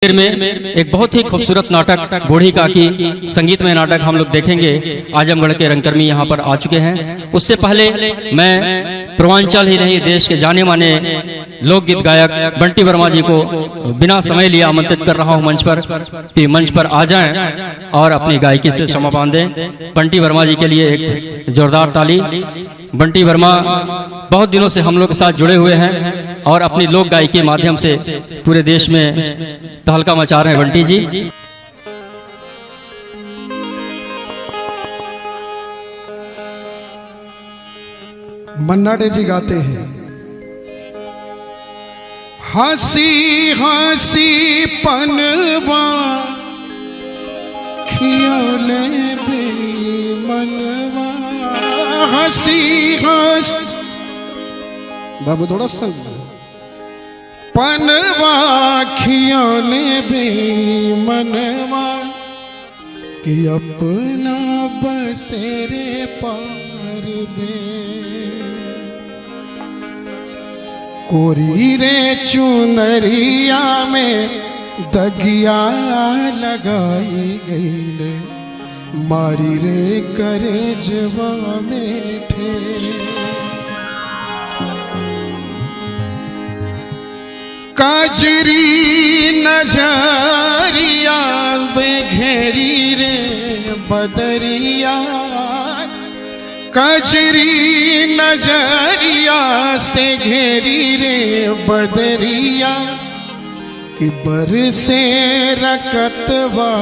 देर में एक बहुत ही खूबसूरत नाटक बूढ़ी काकी संगीतमय नाटक हम लोग देखेंगे। आजमगढ़ के रंगकर्मी यहाँ पर आ चुके हैं। उससे पहले मैं पूर्वांचल ही नहीं देश के जाने माने लोकगीत गायक बंटी वर्मा जी को बिना समय लिए आमंत्रित कर रहा हूँ मंच पर कि मंच पर आ जाएं और अपनी गायकी से समा बांधें। बंटी वर्मा जी के लिए एक जोरदार ताली। बंटी वर्मा बहुत दिनों से हम लोग के साथ जुड़े हुए हैं और अपनी लोक गायकी के माध्यम से पूरे देश में तहलका मचा रहे हैं बंटी जी। मन्ना डे जी गाते हैं, हंसी हंसी पनवा खियोले बेमनवा, हंसी हंसी बाबू थोड़ा संग पनवा खियोले बेमनवा कि अपना बसेरे पार दे, कोरी रे चुनरिया में दगिया लगाई गईले, मारी रे करे जवा में ठे, काजरी नजरिया बेघेरी रे बदरिया, कजरी नजरिया से घेरी रे बदरिया कि बरसे रकतवा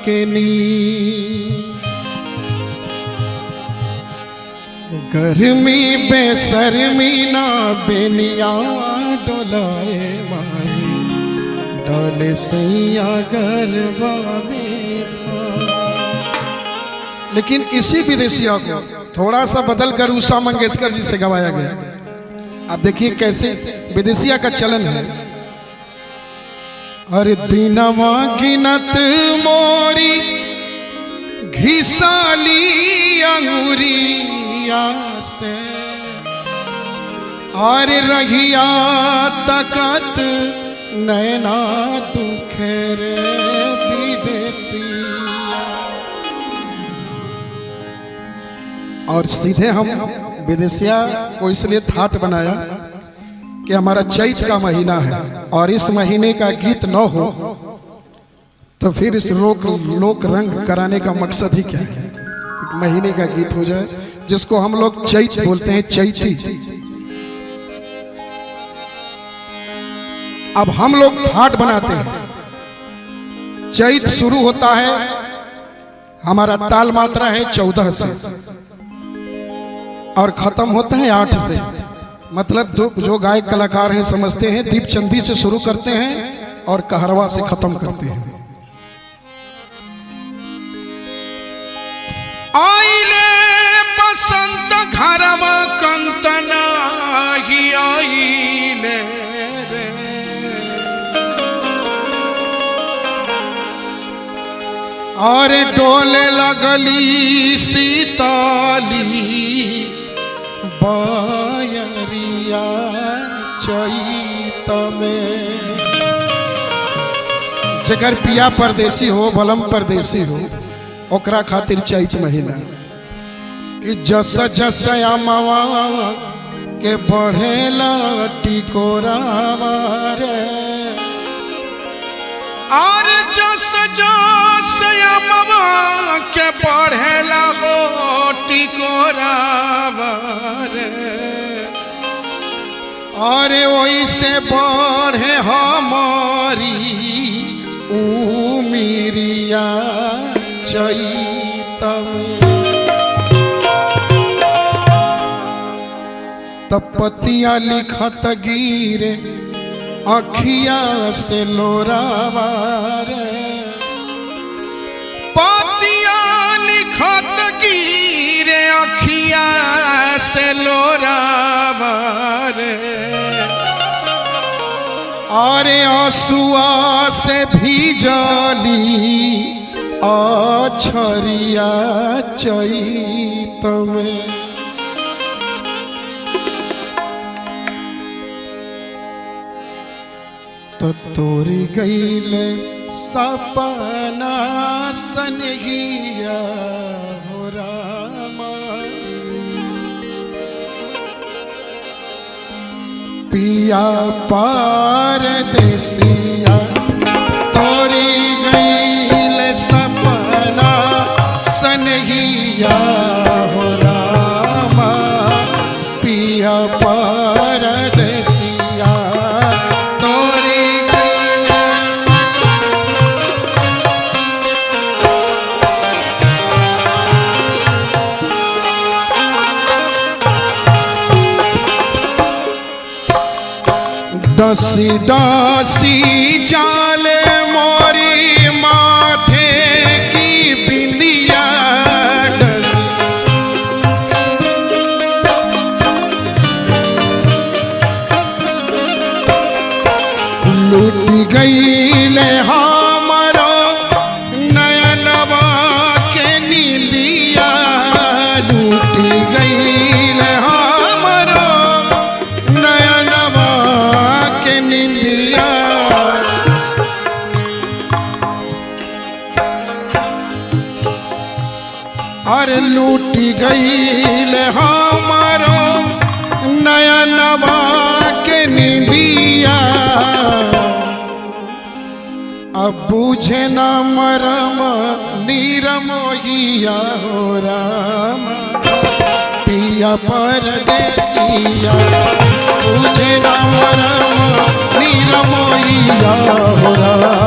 के नी, गर्मी बेसरमी ना बेनिया डोलाए माही, डोले सैया गरबा में। लेकिन इसी विदेशिया को थोड़ा सा बदल कर उषा मंगेशकर जी से गवाया गया। आप देखिए कैसे विदेशिया का चलन है। अरे दिनवा गिनत मोरी घिसाली अंगुरिया से, अरे रहिया तकत नैना दुखेर विदेशिया। और सीधे हम विदेशिया को इसलिए थाट बनाया कि हमारा चैत का महीना है और इस महीने का गीत न हो तो फिर इस लोक रंग कराने का मकसद ही क्या है। एक महीने का गीत हो जाए जिसको हम लोग चैत बोलते हैं, चैती। अब हम लोग थाट बनाते हैं। चैत शुरू होता है, हमारा ताल मात्रा है 14 से और खत्म होता है 8 से। मतलब जो गायक कलाकार हैं समझते हैं दीप चंदी से शुरू करते हैं और कहरवा से खत्म करते हैं। आइले बसंत घरमा कंतना ही आइले रे, और डोले लगली सीताली बायरिया चैत में। जगर पिया परदेसी हो बलम परदेसी हो ओकरा खातिर चैत महीना कि जस जस अमवा के बढ़ेला टिकोरावा रे, और जस जस अमवा के बढ़ेला हो टिकोरावा रे, अरे वैसे बढ़े हमारी उमिरिया चैत में। तपतिया लिखत गिरे अखिया से लोरावा रे, पतिया लिखत गिरे अखिया से लोरावा रे, अरे आंसुआ से भीजली अछरिया चैत में। तो तो तोरी गईले सपना सनगिया हो रामा पिया परदेसिया तोरी गईले सपना सनगिया हो रामा पिया परदेसिया तोरी गईले दसी दसी जाले मोरी माथे की बिंदिया डसी लूट गईले हमरो नयनवा के नींदिया लूट गईले हमरो नयनवा के नींदिया अरे लूट गईले हमरो नयनवा के नींदिया अब बुझे न मरम नीरमोहिया हो राम पिया परदेसिया बुझे न मरम नीरमोहिया हो राम